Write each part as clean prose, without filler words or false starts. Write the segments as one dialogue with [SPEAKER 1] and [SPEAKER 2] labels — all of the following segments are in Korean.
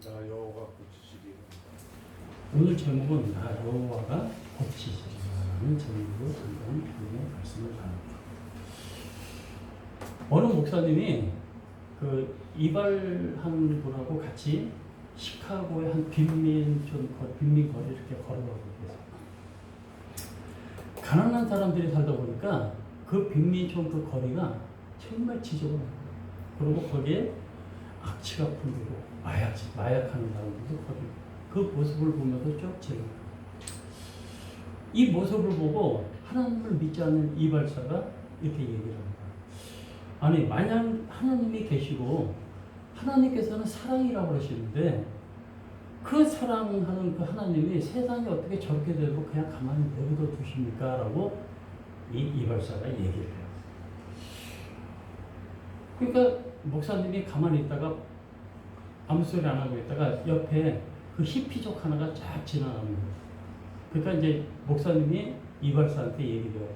[SPEAKER 1] 나 여호와가 고치시리라.
[SPEAKER 2] 오늘 제목은 나 여호와가 고치시리라는 제목으로 잠깐 하나님의 말씀을 나눕니다. 어느 목사님이 그 이발하는 분하고 같이 시카고의 한 빈민 거리 이렇게 걸어가고 있어요. 가난한 사람들이 살다 보니까 그 빈민촌 그 거리가 정말 지저분해요. 그리고 거기에 악취가 풍기고 마약하는 사람들도 거기 그 모습을 보면서 쭉 지금 이 모습을 보고 하나님을 믿지 않는 이발사가 이렇게 얘기를 합니다. 아니 만약 하나님이 계시고 하나님께서는 사랑이라고 그러시는데 그 사랑하는 그 하나님이 세상이 어떻게 저렇게 되고 그냥 가만히 내버려 두십니까? 라고 이 이발사가 얘기를 해요. 그러니까 목사님이 가만히 있다가 아무 소리 안 하고 있다가 옆에 그 히피족 하나가 쫙 지나가는 거예요. 그러니까 이제 목사님이 이발사한테 얘기를 해요.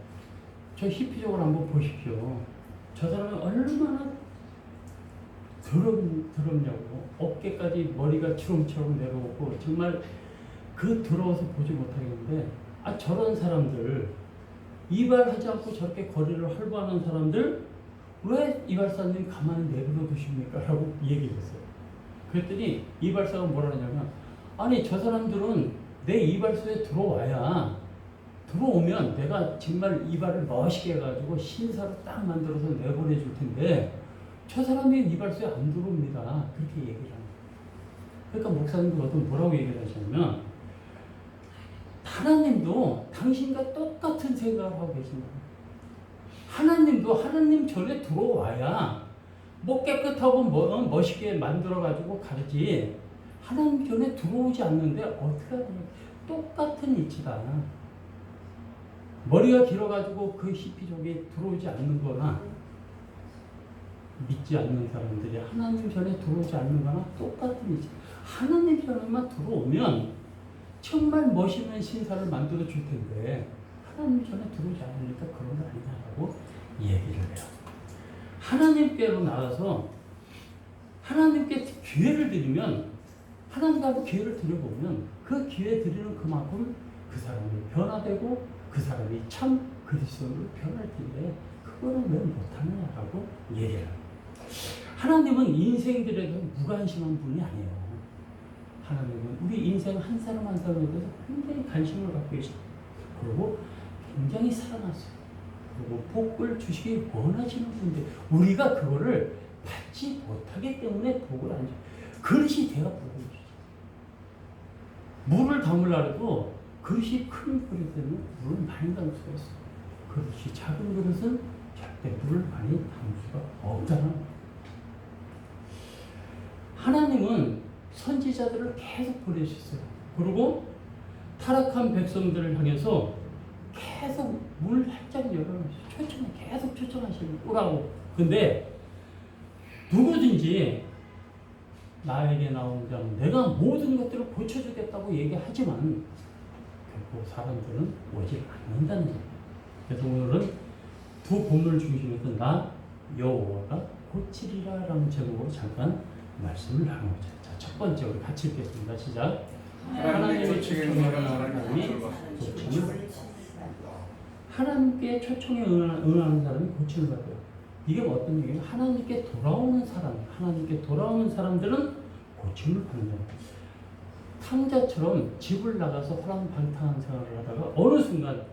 [SPEAKER 2] 저 히피족을 한번 보십시오. 저 사람은 얼마나 더럽냐고. 어깨까지 머리가 주렁주렁 내려오고 정말 그 더러워서 보지 못하겠는데 저런 사람들 이발하지 않고 저렇게 거리를 활보하는 사람들 왜 이발사님 가만히 내버려 두십니까? 라고 얘기를 했어요. 그랬더니 이발사가 뭐라 하냐면 아니 저 사람들은 내 이발소에 들어오면 내가 정말 이발을 멋있게 해가지고 신사로 딱 만들어서 내보내 줄 텐데 저 사람이 이발소에 안 들어옵니다. 그렇게 얘기를 합니다. 그러니까 목사님도 어떤 뭐라고 얘기를 하시냐면 하나님도 당신과 똑같은 생각을 하고 계십니다. 하나님도 하나님 전에 들어와야 뭐 깨끗하고 멋있게 만들어가지고 가르지 하나님 전에 들어오지 않는데 어떻게 하냐. 똑같은 이치다. 머리가 길어가지고 그 히피족이 들어오지 않는 거나 믿지 않는 사람들이 하나님 전에 들어오지 않는 거나 똑같은 이치. 하나님 전에만 들어오면 정말 멋있는 신사를 만들어 줄 텐데 하나님 전에 들어오지 않으니까 그런 거 아니냐라고 얘기를 해요. 하나님께로 나가서 하나님께 기회를 드리면 하나님하고 기회를 드려보면 그 기회 드리는 그만큼 그 사람이 변화되고 그 사람이 참 그리스도로 변할 텐데 그거는 왜 못하느냐라고 얘기를 합니다. 하나님은 인생들에게 무관심한 분이 아니에요. 하나님은 우리 인생 한 사람 한 사람에 대해서 굉장히 관심을 갖고 계시고 그리고 굉장히 사랑하세요. 그리고 복을 주시기 원하시는 분들 우리가 그거를 받지 못하기 때문에 복을 안 줘요. 그릇이 돼야 복을 주죠. 물을 담으려 해도 그릇이 큰 그릇에는 물을 많이 담을 수가 있어요. 그릇이 작은 그릇은 절대 물을 많이 담을 수가 없잖아요. 하나님은 선지자들을 계속 보내셨어요. 그리고 타락한 백성들을 향해서 계속 문을 활짝 열어놓으시고 계속 초청하시고 오라고. 근데 누구든지 나에게 나온 자는 내가 모든 것들을 고쳐주겠다고 얘기하지만 결국 사람들은 오지 않는다는 거예요. 그래서 오늘은 두 본문을 중심에서 나 여호와가 고치리라 라는 제목으로 잠깐 말씀을 나누고자. 자, 첫 번째 우리 같이 읽겠습니다. 시작. 하나님의 초청에 하나님께 초청에 응하는 사람이 고침을 받아요. 이게 어떤 얘기예요? 하나님께 돌아오는 사람들은 고침을 받는 거예요. 탕자처럼 집을 나가서 허랑방탕한 생활을 하다가 어느 순간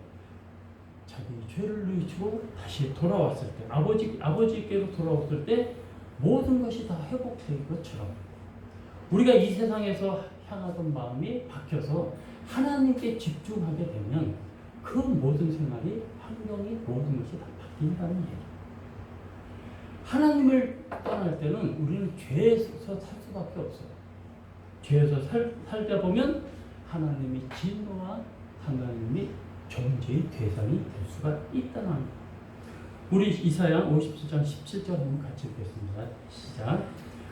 [SPEAKER 2] 자기 죄를 누이치고 다시 돌아왔을 때 아버지께로 돌아왔을 때 모든 것이 다 회복된 것처럼 우리가 이 세상에서 향하던 마음이 바뀌어서 하나님께 집중하게 되면 그 모든 생활이 환경이 모든 것이 다 바뀐다는 얘기예요. 하나님을 떠날 때는 우리는 죄에서 살 수밖에 없어요. 죄에서 살다 보면 하나님이 진노와 하나님이 정죄의 대상이 될 수가 있다는 겁니다. 우리 이사야 57장 17절 한번 같이 읽겠습니다. 시작.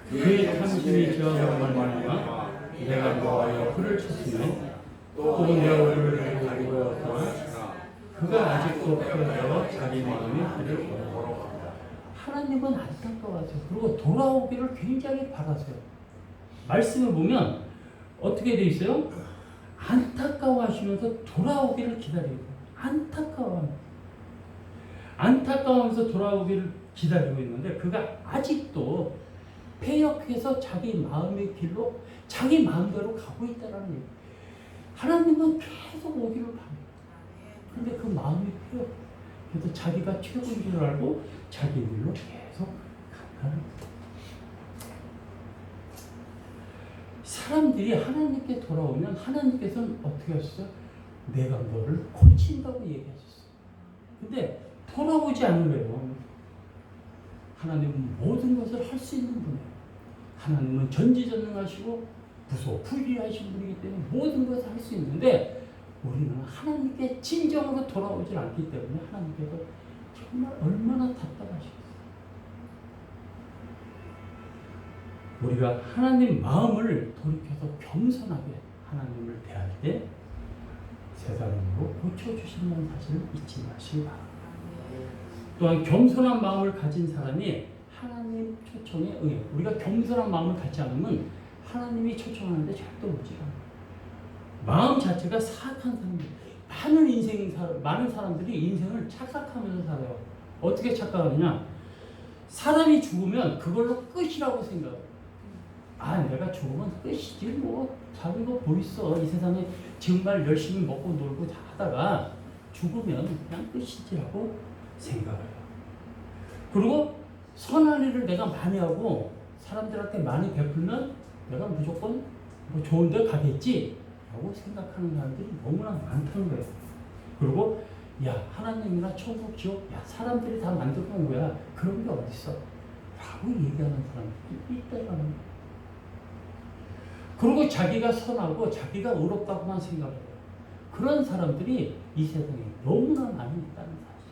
[SPEAKER 2] 그의 탐심이 저하고 말미암아 내가 노하여 그를 쳤으며 또 여호와를 가리워하나 그가 아직도 피하여 자기 마음에 그를 걸어간다. 하나님은 안타까워하세요. 그리고 돌아오기를 굉장히 바라세요. 말씀을 보면 어떻게 돼 있어요? 안타까워하시면서 돌아오기를 기다리고 안타까워하면서 돌아오기를 기다리고 있는데 그가 아직도 패역해서 자기 마음의 길로 자기 마음대로 가고 있다는 얘기예요. 하나님은 계속 오기를 바랍니다. 근데 그 마음이 패역. 그래서 자기가 최고인 줄 알고 자기 길로 계속 간다는 거예요. 사람들이 하나님께 돌아오면 하나님께서는 어떻게 하셨어요? 내가 너를 고친다고 얘기하셨어요. 근데 돌아오지 않으래요. 하나님은 모든 것을 할 수 있는 분이에요. 하나님은 전지전능하시고 불리하신 분이기 때문에 모든 것을 할 수 있는데 우리는 하나님께 진정으로 돌아오질 않기 때문에 하나님께서 정말 얼마나 답답하시겠어요. 우리가 하나님 마음을 돌이켜서 겸손하게 하나님을 대할 때 세 사람으로 고쳐주신다는 사실을 잊지 마시기 바랍니다. 또한 겸손한 마음을 가진 사람이 하나님 초청에 응해요. 우리가 겸손한 마음을 갖지 않으면 하나님이 초청하는데 절대 오지 않아요. 마음 자체가 사악한 사람들, 많은 사람들이 인생을 착각하면서 살아요. 어떻게 착각하느냐? 사람이 죽으면 그걸로 끝이라고 생각해요. 내가 죽으면 끝이지 자기 뭐 있어. 이 세상에 정말 열심히 먹고 놀고 다 하다가 죽으면 그냥 끝이지라고 생각해요. 그리고 선한 일을 내가 많이 하고 사람들한테 많이 베풀면 내가 무조건 뭐 좋은 데 가겠지 라고 생각하는 사람들이 너무나 많다는 거예요. 그리고 하나님이나 천국 지옥 사람들이 다 만들어 놓은 거야. 그런 게 어딨어 라고 얘기하는 사람들이 있다는 거예요. 그리고 자기가 선하고 자기가 의롭다고만 생각해요. 그런 사람들이 이 세상에 너무나 많이 있다는 사실.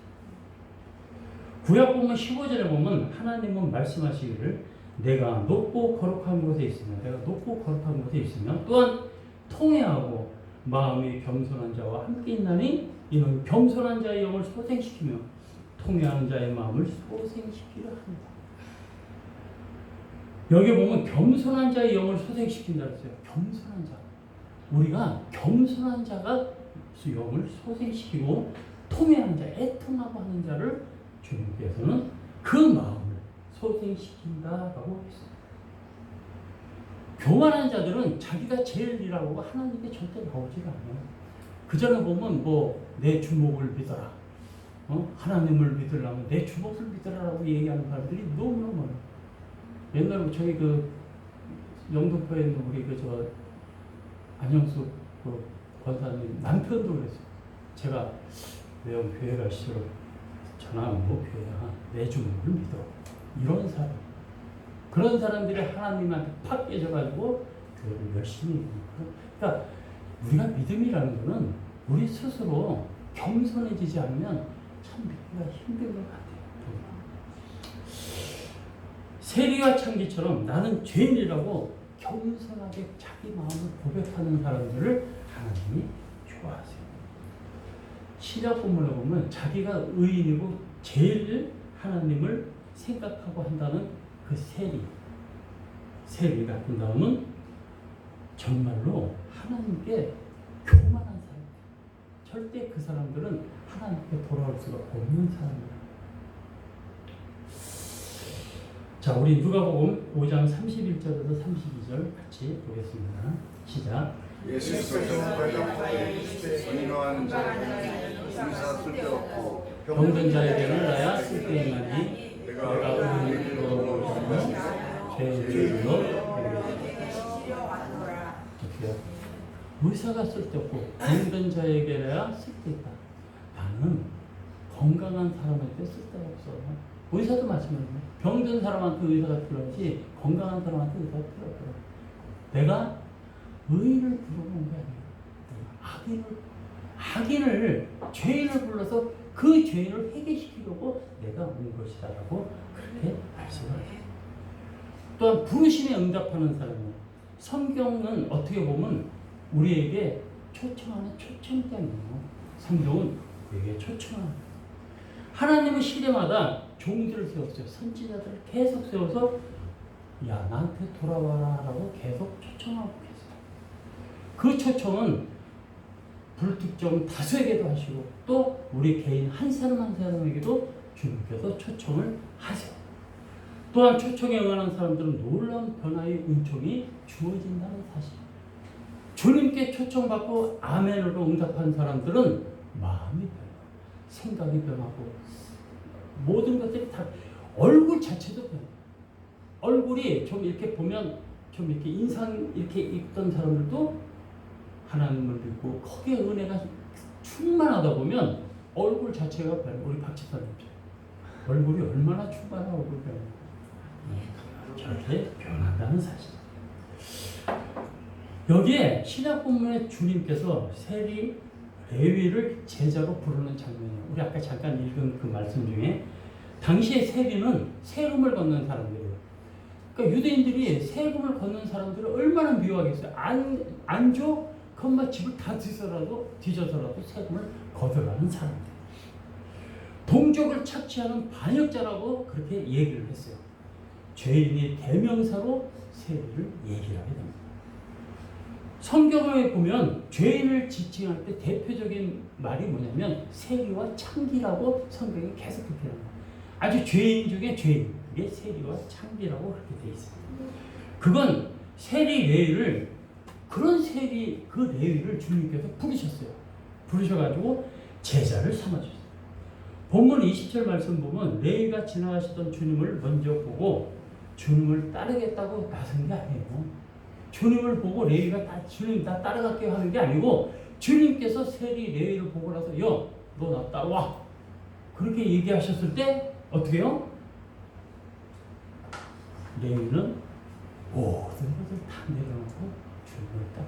[SPEAKER 2] 구약 보면 15절에 보면 하나님은 말씀하시기를 내가 높고 거룩한 곳에 있으면 또한 통회하고 마음이 겸손한 자와 함께 있나니 이는 겸손한 자의 영을 소생시키며 통회하는 자의 마음을 소생시키려 한다. 여기 보면 겸손한 자의 영을 소생시킨다 그랬어요. 겸손한 자. 우리가 겸손한 자가 영을 소생시키고 통회하는 자, 애통하고 하는 자를 주님께서는 그 마음을 소생시킨다라고 했어요. 교만한 자들은 자기가 제일이라고 하나님께 절대 나오지가 않아요. 그 전에 보면 내 주목을 믿어라. 하나님을 믿으려면 내 주목을 믿으라라고 얘기하는 사람들이 너무너무 많아요. 옛날에 저희 영등포에 있는 우리 안영수 권사님 남편도 그랬어요. 제가 내형 교회 갈수록 전화하면 교회야 내 주목을 믿어. 이런 사람. 그런 사람들이 하나님한테 팍 깨져가지고 교회를 열심히 해요. 그러니까 우리가 믿음이라는 거는 우리 스스로 겸손해지지 않으면 참 믿기가 힘든 것 같아요. 세리와 창기처럼 나는 죄인이라고 겸손하게 자기 마음을 고백하는 사람들을 하나님이 좋아하세요. 신약 본문에 보면 자기가 의인이고 제일 하나님을 생각하고 한다는 그 세리 같은 사람은 정말로 하나님께 교만한 사람. 절대 그 사람들은 하나님께 돌아올 수가 없는 사람이에요. 자, 우리 누가복음 5장 31절에서 32절 같이 보겠습니다. 시작.
[SPEAKER 1] 예수께서 선인화하는 자에게는 의사 쓸데없고
[SPEAKER 2] 병든 자에게는 나야 쓸데있나니 내가 의인으로 오시면 죄인으로 의사가 쓸데없고 병든 자에게야 쓸데있다. 나는 건강한 사람한테 쓸데가 없어. 의사도 마찬가지예요. 병든 사람한테 의사가 필요하지 건강한 사람한테 의사가 필요 없더라. 내가 의인을 부르는 게 아니에요. 악인을 죄인을 불러서 그 죄인을 회개시키려고 내가 온 것이다라고 그렇게 말씀을 해요. 또한 부르심에 응답하는 사람은 성경은 어떻게 보면 우리에게 초청하는 초청장이에요. 성경은 우리에게 초청하는 하나님은 시대마다 종들을 세웠어요. 선지자들을 계속 세워서 야, 나한테 돌아와라 라고 계속 초청하고 계세요. 그 초청은 불특정 다수에게도 하시고 또 우리 개인 한 사람 한 사람에게도 주님께서 초청을 하세요. 또한 초청에 응하는 사람들은 놀라운 변화의 은총이 주어진다는 사실. 주님께 초청받고 아멘으로 응답한 사람들은 마음이 변해요. 생각이 변하고 모든 것들이 다 얼굴 자체도 변해요. 얼굴이 좀 이렇게 보면 좀 이렇게 인상 이렇게 있던 사람들도 하나님을 믿고 거기에 은혜가 충만하다 보면 얼굴 자체가 변해요. 우리 박 집사님 얼굴이 얼마나 충만한 얼굴 변해요. 저렇게 변한다는 사실. 여기에 신약 본문에 주님께서 세리 레위를 제자로 부르는 장면이에요. 우리 아까 잠깐 읽은 그 말씀 중에 당시에 세리는 세금을 걷는 사람들이에요. 그러니까 유대인들이 세금을 걷는 사람들을 얼마나 미워하겠어요. 안 줘? 그것만 집을 다 뒤져서라도 세금을 걷어가는 사람들. 동족을 착취하는 반역자라고 그렇게 얘기를 했어요. 죄인의 대명사로 세리를 얘기를 하게 됩니다. 성경에 보면 죄인을 지칭할 때 대표적인 말이 뭐냐면 세리와 창기라고 성경이 계속 그렇게 합니다. 아주 죄인 중에 죄인, 그게 세리와 창기라고 그렇게 되어 있습니다. 그건 세리 레위를 그런 세리 그 레위를 주님께서 부르셨어요. 부르셔가지고 제자를 삼아주셨어요. 본문 20절 말씀 보면 레위가 지나가시던 주님을 먼저 보고 주님을 따르겠다고 나선 게 아니에요. 주님을 보고 레위가 주님 나 따라갈게요 하는 게 아니고 주님께서 세리 레위를 보고 나서 너 나 따라와 그렇게 얘기하셨을 때 어떻게 해요? 레위는 모든 것을 다 내려놓고 주님을 따라.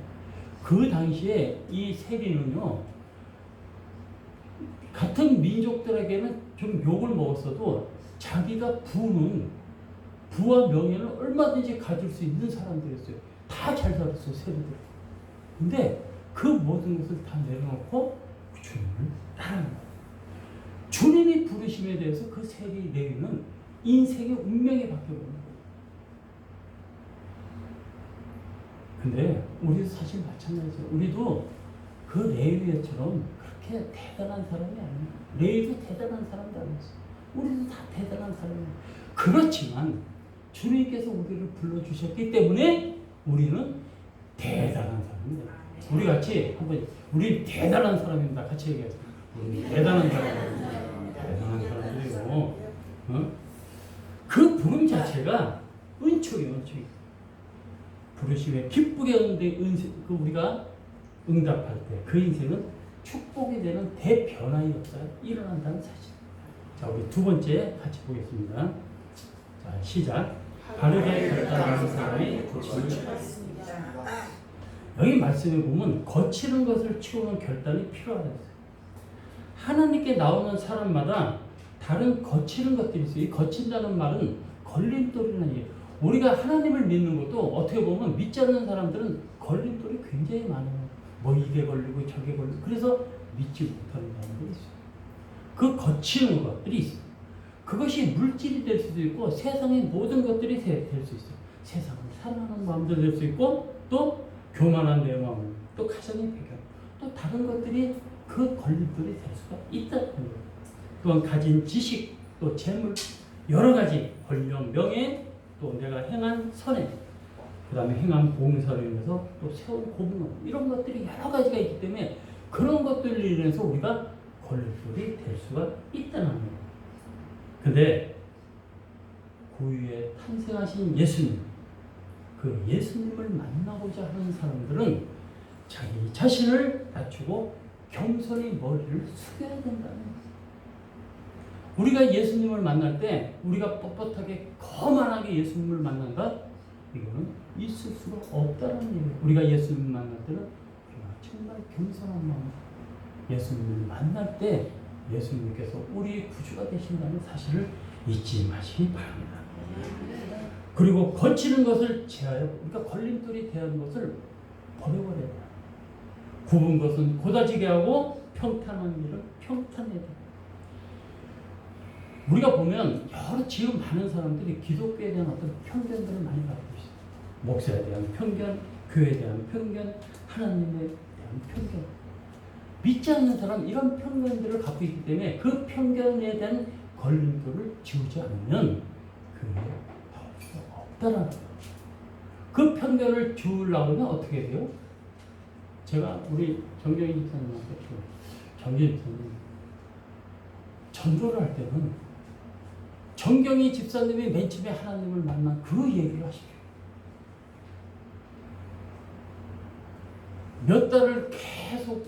[SPEAKER 2] 그 당시에 이 세리는요 같은 민족들에게는 좀 욕을 먹었어도 자기가 부와 명예는 얼마든지 가질 수 있는 사람들이었어요. 다 잘 살았어요, 세리들. 근데 그 모든 것을 다 내려놓고 주님을 따르는 거예요. 주님이 부르심에 대해서 그 세리 레위는 인생의 운명이 바뀌어버린 거예요. 근데 우리도 사실 마찬가지예요. 우리도 그 레위처럼 그렇게 대단한 사람이 아니에요. 레위도 대단한 사람도 아니었어요. 우리도 다 대단한 사람이에요. 그렇지만 주님께서 우리를 불러주셨기 때문에 우리는 대단한 사람입니다. 우리 같이 한번 우리 대단한 사람입니다. 같이 얘기하세요. 우리 대단한 사람입니다. 대단한 사람들이고 그 부름 자체가 은총이에요. 은총이. 부르심에 기쁘게 우리가 응답할 때 그 인생은 축복이 되는 대변화의 역사가 일어난다는 사실. 자, 우리 두 번째 같이 보겠습니다. 자, 시작. 바르게 결단하는 사람이 고침을 받습니다. 여기 말씀에 보면 거치는 것을 치우는 결단이 필요하다 했어요. 하나님께 나오는 사람마다 다른 거치는 것들이 있어요. 이 거친다는 말은 걸림돌이라는 얘기예요. 우리가 하나님을 믿는 것도 어떻게 보면 믿지 않는 사람들은 걸림돌이 굉장히 많아요. 뭐 이게 걸리고 저게 걸리고 그래서 믿지 못하는 사람들이 있어요. 그 거치는 것들이 있어요. 그것이 물질이 될 수도 있고 세상의 모든 것들이 될 수 있어요. 세상을 사랑하는 마음도 될 수 있고 또 교만한 내 마음, 또 가정의 배경, 또 다른 것들이 그 걸림돌이 될 수가 있다는 거예요. 또한 가진 지식, 또 재물, 여러 가지 권력, 명예, 또 내가 행한 선행, 그 다음에 행한 봉사로 인해서 또 세운 고분함 이런 것들이 여러 가지가 있기 때문에 그런 것들로 인해서 우리가 걸림돌이 될 수가 있다는 거예요. 근데 구유에 탄생하신 예수님, 그 예수님을 만나고자 하는 사람들은 자기 자신을 낮추고 겸손히 머리를 숙여야 된다는 거예요. 우리가 예수님을 만날 때 우리가 뻣뻣하게 거만하게 예수님을 만난다? 이거는 있을 수가 없다는 얘기예요. 우리가 예수님을 만날 때는 우리가 정말 겸손한 마음 예수님을 만날 때 예수님께서 우리의 구주가 되신다는 사실을 잊지 마시기 바랍니다. 그리고 거치는 것을 제하여 우리가 걸림돌이 대한 것을 버려버려야 돼요. 굽은 것은 고다지게 하고 평탄한 일은 평탄해야 돼요. 우리가 보면 여러 지금 많은 사람들이 기독교에 대한 어떤 편견들을 많이 갖고 있어요. 목사에 대한 편견, 교회에 대한 편견, 하나님에 대한 편견. 믿지 않는 사람 이런 편견들을 갖고 있기 때문에 그 편견에 대한 걸림돌을 지우지 않으면 그게 나올 수가 없다라는 거예요. 그 편견을 지우려고 하면 어떻게 돼요? 제가 우리 정경희 집사님한테 정경희 집사님 전도를 할 때는 정경희 집사님이 맨 처음에 하나님을 만난 그 얘기를 하십시오. 몇 달을 계속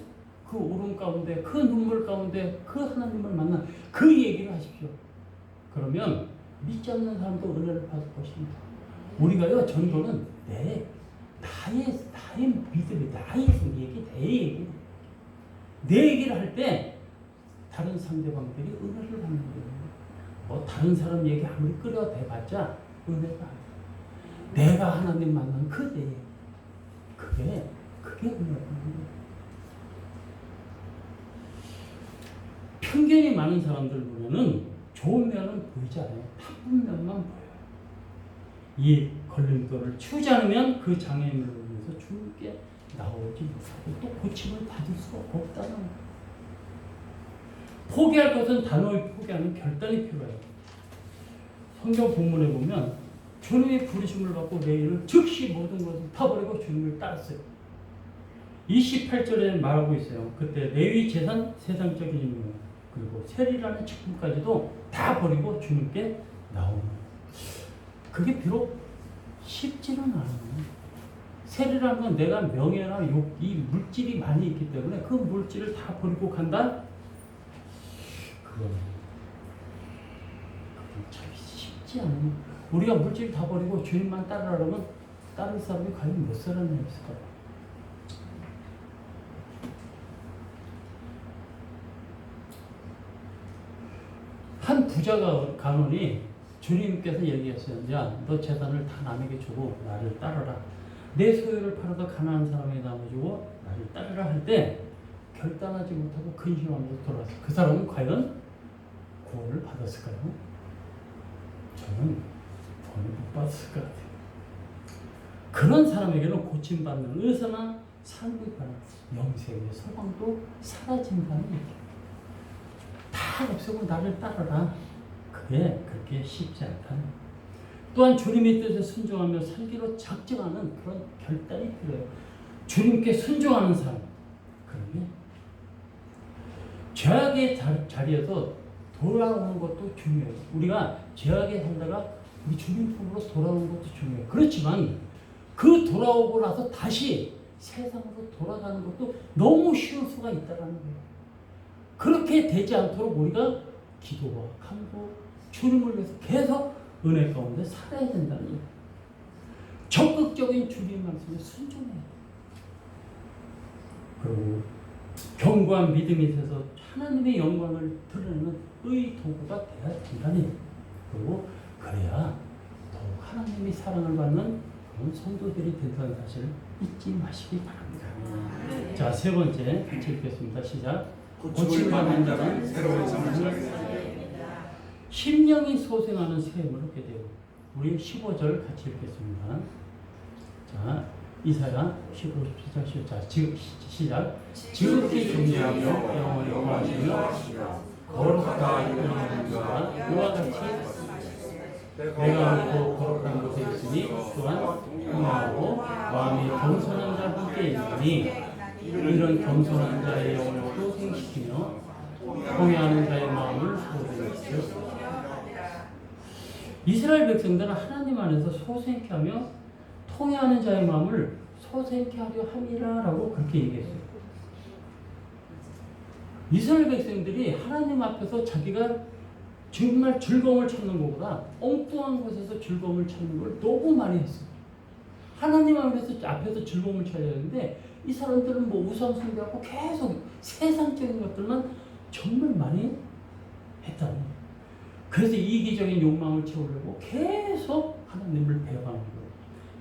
[SPEAKER 2] 그 울음 가운데, 그 눈물 가운데 그 하나님을 만난 그 얘기를 하십시오. 그러면 믿지 않는 사람도 은혜를 받을 것입니다. 우리가요, 전도는 나의 믿음이, 나의 얘기, 내 얘기. 내 얘기를 할 때 다른 상대방들이 은혜를 받는 거예요. 뭐 다른 사람 얘기 아무리 끌어대봤자 은혜가 아니에요. 내가 하나님 만난 그 내 얘기. 그게 은혜예요. 편견이 많은 사람들 보면은 좋은 면은 보이지 않아요. 나쁜 면만 보여요. 이 걸림돌을 치우지 않으면 그 장애인을 위해서 주께 나오지 못하고 또 고침을 받을 수가 없다는 거예요. 포기할 것은 단호히 포기하는 결단이 필요해요. 성경 본문에 보면 주님의 부르심을 받고 레위를 즉시 모든 것을 다 버리고 주님을 따랐어요. 28절에 말하고 있어요. 그때 레위 재산 세상적인 의미 그리고 세리라는 직분까지도 다 버리고 주님께 나오는 거예요. 그게 비록 쉽지는 않아요. 세리라는 건 내가 명예나 이 물질이 많이 있기 때문에 그 물질을 다 버리고 간다? 그건 참 쉽지 않아요. 우리가 물질 다 버리고 주님만 따르라면 따를 사람이 과연 몇 사람이 있을까요? 한 부자가 가노니 주님께서 얘기했어요. 야, 너 재산을 다 남에게 주고 나를 따르라. 내 소유를 팔아서 가난한 사람에게 나눠주고 나를 따르라 할 때 결단하지 못하고 근심하면서 돌아왔어요. 그 사람은 과연 구원을 받았을까요? 저는 구원을 못 받았을 것 같아요. 그런 사람에게는 고침받는 의사나 삶의 변화, 영생의 소망도 사라진다는 얘기예요. 다 없애고 나를 따르라. 그게 그렇게 쉽지 않다는 거예요. 또한 주님의 뜻에 순종하며 살기로 작정하는 그런 결단이 필요해요. 주님께 순종하는 사람. 그러면 죄악의 자리에서 돌아오는 것도 중요해요. 우리가 죄악에 살다가 우리 주님 품으로 돌아오는 것도 중요해요. 그렇지만 그 돌아오고 나서 다시 세상으로 돌아가는 것도 너무 쉬울 수가 있다는 거예요. 그렇게 되지 않도록 우리가 기도와 간구, 주님을 위해서 계속 은혜 가운데 살아야 된다는 거예요. 적극적인 주님 말씀에 순종해야 돼요. 그리고 견고한 믿음이 있어서 하나님의 영광을 드러내는 의도구가 돼야 된다는 거예요. 그리고 그래야 더욱 하나님의 사랑을 받는 그런 성도들이 된다는 사실을 잊지 마시기 바랍니다. 자, 세 번째 같이 읽겠습니다. 시작.
[SPEAKER 1] 고침을 받는 자는 새로운 삶을 살게
[SPEAKER 2] 심령이 소생하는 샘을 얻게 되고 우리 15절 같이 읽겠습니다. 자, 이사야 15절 자, 시작. 지극히 존귀하며 영원히 영화하시며 거룩하다 이르는 자가 이와 같이 내가 옳고 거룩한 곳에 있으니 또한 흥하고 마음이 겸손한 자와 함께 있으니 이런 겸손한 자의 영혼을 소생시키며 통회하는 자의 마음을 소생시켜 이스라엘 백성들은 하나님 안에서 소생케 하며 통회하는 자의 마음을 소생케 하려 함이라라고 그렇게 얘기했어요. 이스라엘 백성들이 하나님 앞에서 자기가 정말 즐거움을 찾는 것보다 엉뚱한 곳에서 즐거움을 찾는 걸 너무 많이 했어요. 하나님 앞에서 즐거움을 찾아야 되는데 이 사람들은 뭐 우상 숭배하고 계속 세상적인 것들만 정말 많이 했다는 거예요. 그래서 이기적인 욕망을 채우려고 계속 하나님을 배반하는 거예요.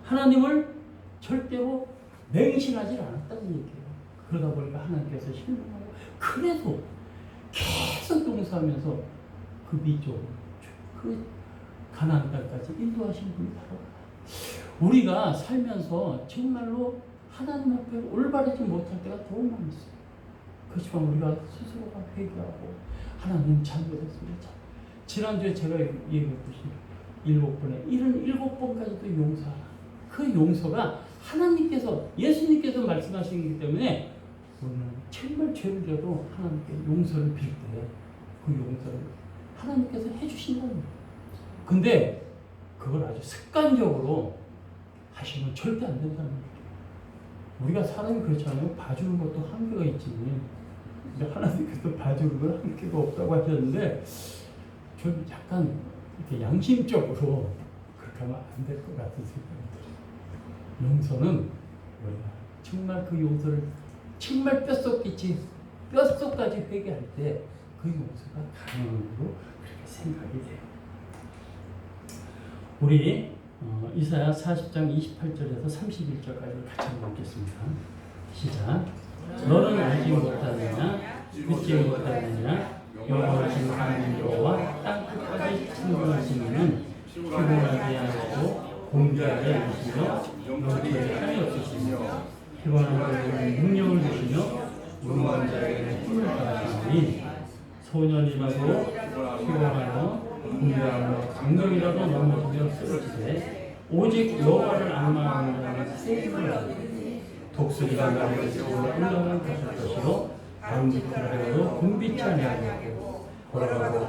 [SPEAKER 2] 하나님을 절대로 맹신하지 않았다는 얘기예요. 그러다 보니까 하나님께서 실망하고 그래도 계속 용서하면서 그 미쪽, 그 가나안 땅까지 인도하신 분이 바로 우리가 살면서 정말로 하나님 앞에 올바르지 못할 때가 너무 많이 있어요. 그렇지만 우리가 스스로가 회개하고 하나님 잘못했습니다. 지난주에 제가 얘기했듯이 7번에 77번까지도 용서하라. 그 용서가 하나님께서 예수님께서 말씀하시기 때문에 우리는 정말 죄를 져도 하나님께 용서를 빌 때 그 용서를 하나님께서 해주신다는 거예요. 근데 그걸 아주 습관적으로 하시면 절대 안 된다는 거예요. 우리가 사람이 그렇잖아요. 봐주는 것도 한계가 있지. 근데 하나님께서 봐주는 건 한계가 없다고 하셨는데 저는 약간 이렇게 양심적으로 그렇게 하면 안 될 것 같은 생각이 들어요. 용서는 우리가 정말 그 용서를 정말 뼛속까지 회개할 때 그 용서가 가능한 걸로 그렇게 생각이 돼요. 우리 이사야 40장 28절에서 31절까지 같이 한번 읽겠습니다. 시작. 너는 알지 못하느냐 듣지 못하느냐 여호와신 하나님 여호와 땅 끝까지 충분하시는 피곤하지 않고 공개하게 하시며 영토에 한이 없으시며 피곤한 자에게 능력을 주시며 무능한 자에게 힘을 더하시니 소년이라도 피곤하여 공개하며 강령이라도 넘어지며 쓰러지되 오직 여호와를 앙망하는 자는 새 힘을 얻으니 독수리가 날개 치고 올라간 것이요 방귀풀하여도 곤비치 아니하고 걸어가고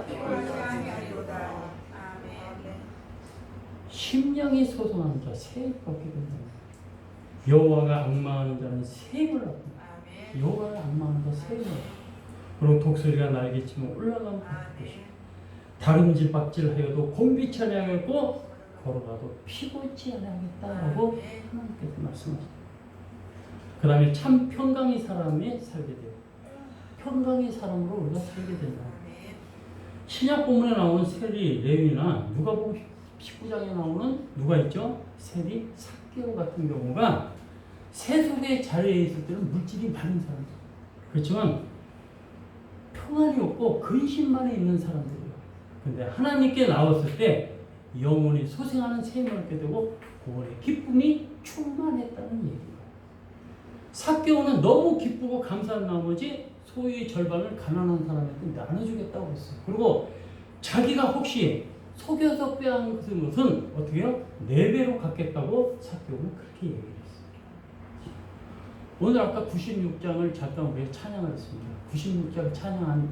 [SPEAKER 2] 심령이 소송하는 자 새 힘을 얻게 된다. 여호와가 앙망하는 자는 새 힘을 얻는다. 여호와를 앙망하는 자 새 힘을 얻는다. 그리고 독수리가 날개치며 올라가면 것이요 다름질박질하여도 곤비치 아니하겠고 걸어가도 피곤치 아니하겠다라고 하나님께서 말씀하십니다. 그 다음에 참 평강의 사람이 살게 돼요. 평강의 사람으로 우리가 살게 된다. 신약 본문에 나오는 세리, 레위나 누가복음 19장에 나오는 누가 있죠? 세리, 삭개오 같은 경우가 세속의 자리에 있을 때는 물질이 많은 사람들. 그렇지만 평안이 없고 근심만에 있는 사람들이에요. 근데 하나님께 나왔을 때 영혼이 소생하는 셈을 얻게 되고 구원의 기쁨이 충만했다는 얘기예요. 삭개오는 너무 기쁘고 감사한 나머지 소유의 절반을 가난한 사람한테 나눠주겠다고 했어요. 그리고 자기가 혹시 속여서 빼앗은 것은 어떻게 해요? 4배로 갚겠다고 삭개오는 그렇게 얘기를 했어요. 오늘 아까 96장을 잠깐 우리가 찬양을 했습니다. 96장 찬양한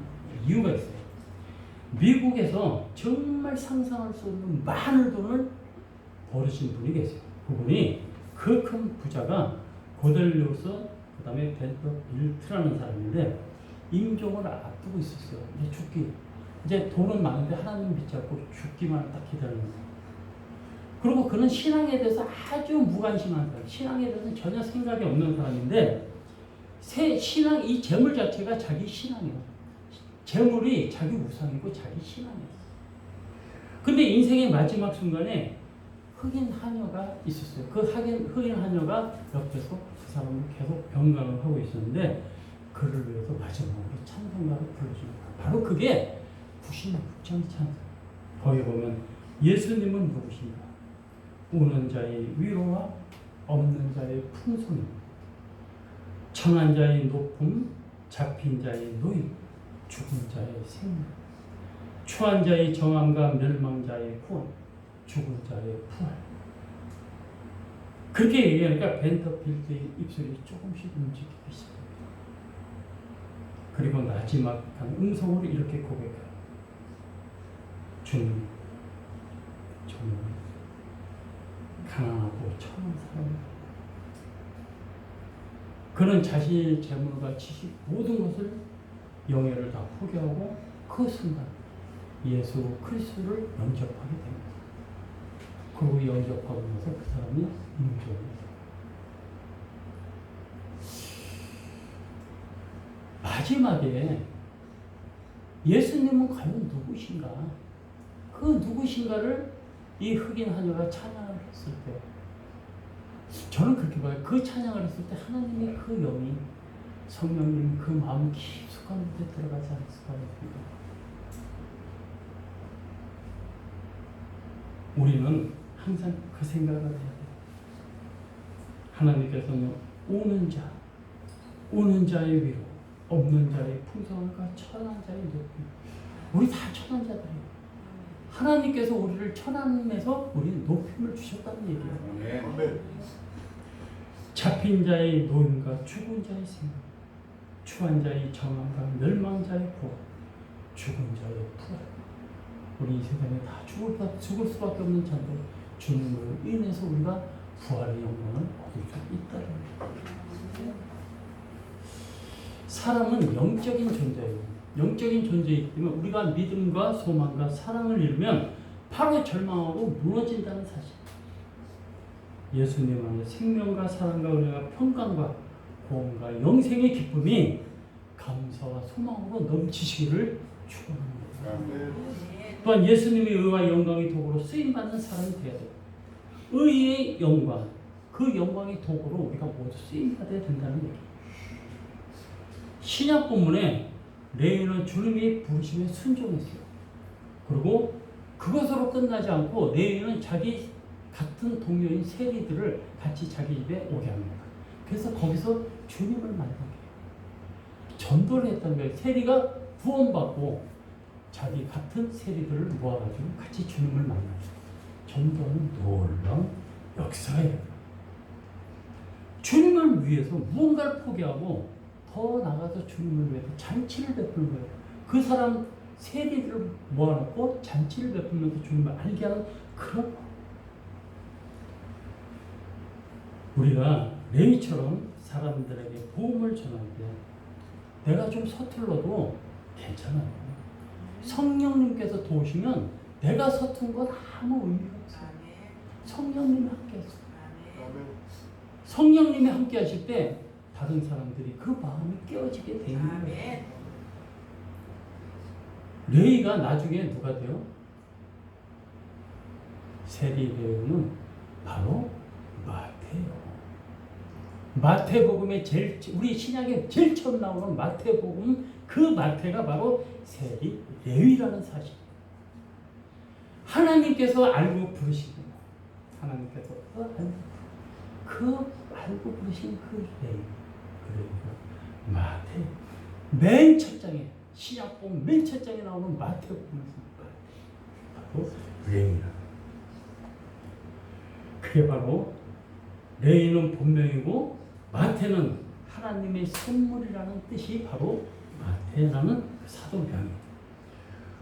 [SPEAKER 2] 이유가 있어요. 미국에서 정말 상상할 수 없는 많은 돈을 벌으신 분이 계세요. 그분이 그 큰 부자가 고델리우스 그 다음에 벤터 빌트라는 사람인데 임종을 앞두고 있었어요. 이제 돈은 많은데 하나님 믿지 않고 죽기만 딱 기다리는 거예요. 그리고 그는 신앙에 대해서 아주 무관심한 사람, 신앙에 대해서는 전혀 생각이 없는 사람인데 신앙 이 재물 자체가 자기 신앙이에요. 재물이 자기 우상이고 자기 신앙이에요. 근데 인생의 마지막 순간에 흑인 하녀가 있었어요. 그 흑인 하녀가 옆에서 그 사람을 계속 병강을 하고 있었는데 그를 위해서 마지막으로 찬송가를 불러주는 거예요. 바로 그게 96장 찬송. 거기 보면 예수님은 누구신가? 우는 자의 위로와 없는 자의 풍성임, 청한 자의 높음, 잡힌 자의 노임, 죽은 자의 생명, 추한 자의 정함과 멸망자의 구원, 죽은 자의 부활. 그렇게 얘기하니까 벤터필드의 입술이 조금씩 움직이기 시작합니다. 그리고 마지막 한 음성으로 이렇게 고백해요. 주님, 저는 가난하고 천한 사람입니다. 그는 자신의 재물과 지식 모든 것을 영예를 다 포기하고 그 순간 예수 그리스도를 영접하게 됩니다. 그리고 영접하고 나서 그 사람이 임종합니다. 마지막에 예수님은 과연 누구신가? 그 누구신가를 이 흑인 하녀가 찬양을 했을 때 저는 그렇게 봐요. 그 찬양을 했을 때 하나님의 그 영이 성령님 그 마음 깊숙한 곳에 들어가지 않았을까 싶습니다. 우리는 항상 그 생각을 해야 돼요. 하나님께서는 오는 자의 위로, 없는 자의 풍성함과 천한 자의 높임. 우리 다 천한 자들이에요. 하나님께서 우리를 천함에서 우리는 높임을 주셨다는 얘기예요.
[SPEAKER 1] 네.
[SPEAKER 2] 잡힌 자의 노임과 죽은 자의 생각, 추한 자의 정함과 멸망자의 부활, 죽은 자의 부활. 우리 이 세상에 다 죽을 수밖에 없는 자들, 주님을 인해서 우리가 부활의 영광을 얻을 수 있다는 거예요. 사람은 영적인 존재예요. 영적인 존재이기 때문에 우리가 믿음과 소망과 사랑을 잃으면 바로 절망하고 무너진다는 사실. 예수님 안에 생명과 사랑과 은혜와 평강과 고음과 영생의 기쁨이 감사와 소망으로 넘치시기를 축원합니다. 또한 예수님의 의와 영광의 도구로 쓰임받는 사람이 되어야 돼요. 의의 영광, 그 영광의 도구로 우리가 모두 쓰임받아야 된다는 얘기예요. 신약 본문에 레위는 주님의 부르심에 순종했어요. 그리고 그것으로 끝나지 않고 레위는 자기 같은 동료인 세리들을 같이 자기 집에 오게 합니다. 그래서 거기서 주님을 만난 거예요. 전도를 했다는 거예요. 세리가 구원받고 자기 같은 세리들을 모아가지고 같이 주님을 만나요. 전도는 놀라운 역사예요. 주님을 위해서 무언가를 포기하고 더 나가서 주님을 위해서 잔치를 베푸는 거예요. 그 사람 세리들을 모아놓고 잔치를 베푸면서 주님을 알게 하는 그런 우리가 레위처럼 사람들에게 복음을 전할 때 내가 좀 서툴러도 괜찮아요. 성령님께서 도우시면 내가 서툰 건 아무 의미가 없어요. 성령님이 함께 하세요. 성령님이 함께 하실 때 다른 사람들이 그 마음이 깨어지게 되는 거예요. 레위가 나중에 누가 돼요? 세리 레위는 바로 마태예요. 마태복음에 우리 신약에 제일 처음 나오는 마태복음, 그 마태가 바로 세리 레위라는 사실. 하나님께서 알고 부르신 거예요. 하나님께서 알고 부르신 그 레위. 그러니까 마태 맨 첫 장에 신약복음 맨 첫 장에 나오는 마태복음에서 바로 레위라. 그게 바로 레위는 본명이고 마태는 하나님의 선물이라는 뜻이 바로 마태라는 사도명입니다.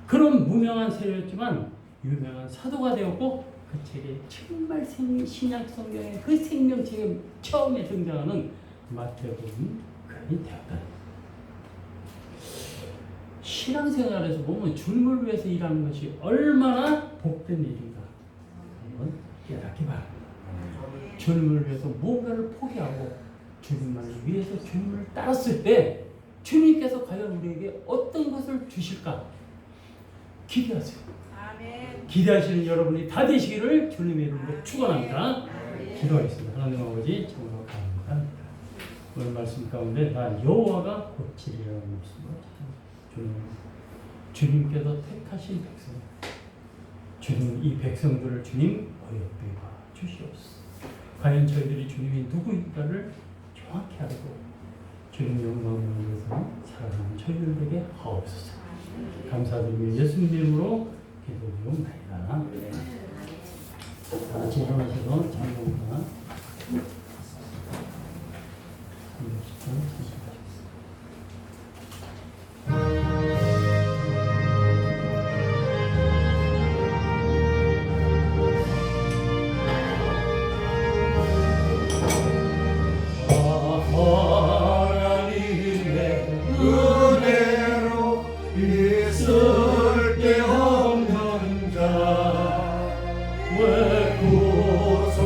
[SPEAKER 2] 그런 무명한 세례였지만 유명한 사도가 되었고 그 책에 정말 신약 성경의 그 생명책에 처음에 등장하는 마태복음 그이 되었다. 신앙생활에서 보면 주님을 위해서 일하는 것이 얼마나 복된 일인가 한번 깨닫기 바랍니다. 주님을 위해서 무언가를 포기하고 주님만을 위해서 주님을 따랐을 때 주님께서 과연 우리에게 어떤 것을 주실까 기대하세요. 아멘. 기대하시는 여러분이 다 되시기를 주님의 이름으로 축원합니다. 기도하겠습니다. 하나님 아버지 정말 감사합니다. 오늘 말씀 가운데 나 여호와가 고치리라는 말씀을 주님께서 택하신 백성, 주님 이 백성들을 주님 어여삐 봐 주시옵소서. 과연 저희들이 주님이 누구인가를 정확히 알고 주님 영광을 위해서 살아가는 저희들에게 하옵소서. 감사드리며 예수님 이름으로 기도드리옵나이다. 다 같이 일어나셔서 장로가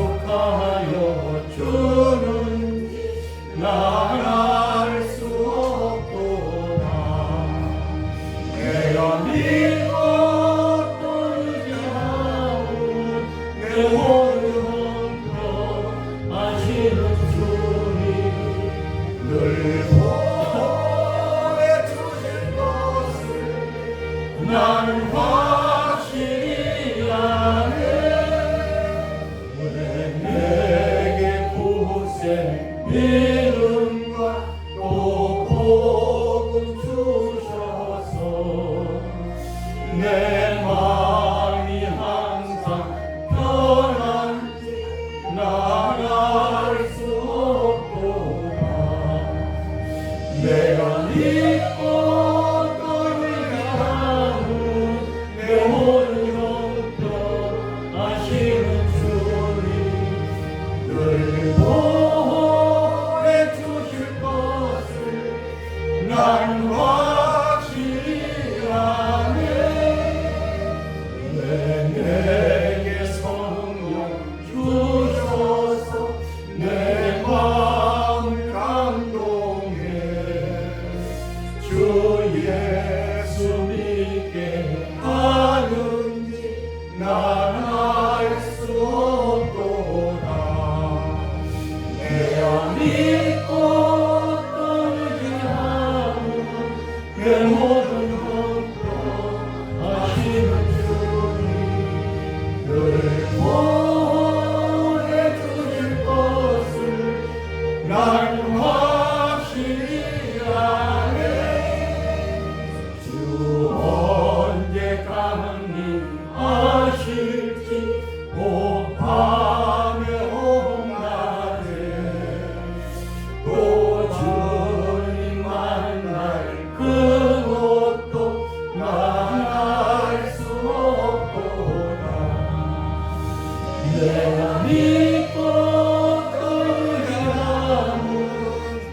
[SPEAKER 3] 구속하여 주는 나를 기름과 또 복음 주셔서 내 마음이 항상 편한지 나갈 수 없도다. 내가 믿고 또 의지하는 내 모든 형편 아시는 주님 늘 보호해 주실 것을 나는 확실히 아네. 내게 성령 주셔서 내 마음 감동해 주 예수 믿게 하는지 난 알 수 없도다. 내가 믿고 또 의지하는 내 모든 형편 아시는 주님 늘 보호해 주실 것을 나는 확실히 아네. 주 언제 가만히 하실지 오 밤에 오낮에 또 주님 만날 그것도 난 알 수 없도다. 내가 믿고 또 의지하는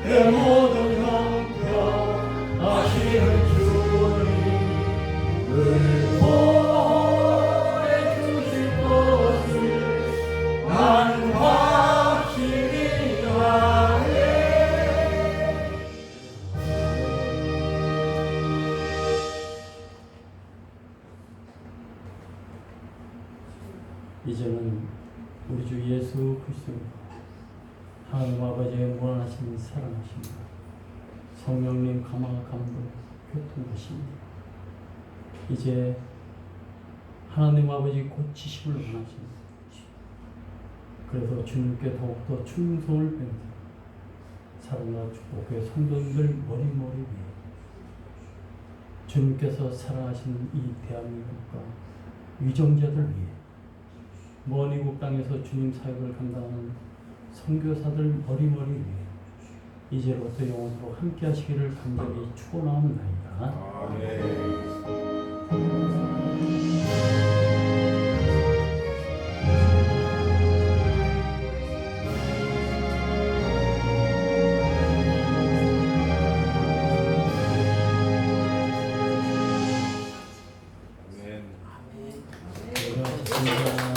[SPEAKER 3] 내 모든 형편 아시는 주님 늘 보호해 주실 것을 나는 확실히 아네.
[SPEAKER 2] 이제는 우리 주 예수 그리스도 하나님 아버지의 무한하신 사랑하십니다. 성령님 감화 감동 교통하십니다. 이제 하나님 아버지 고치심을 원하십니다. 그래서 주님께 더욱더 충성을 뵙는 사랑과 축복의 성도님들 머리머리 위에 주님께서 사랑하시는 이 대한민국과 위정자들 위해 먼 이국 땅에서 주님 사역을 감당하는 선교사들 머리머리 위에 이제로부터 영원토록 함께 하시기를 간절히 축원하옵나이다.
[SPEAKER 1] 아멘.
[SPEAKER 2] 수고하셨습니다.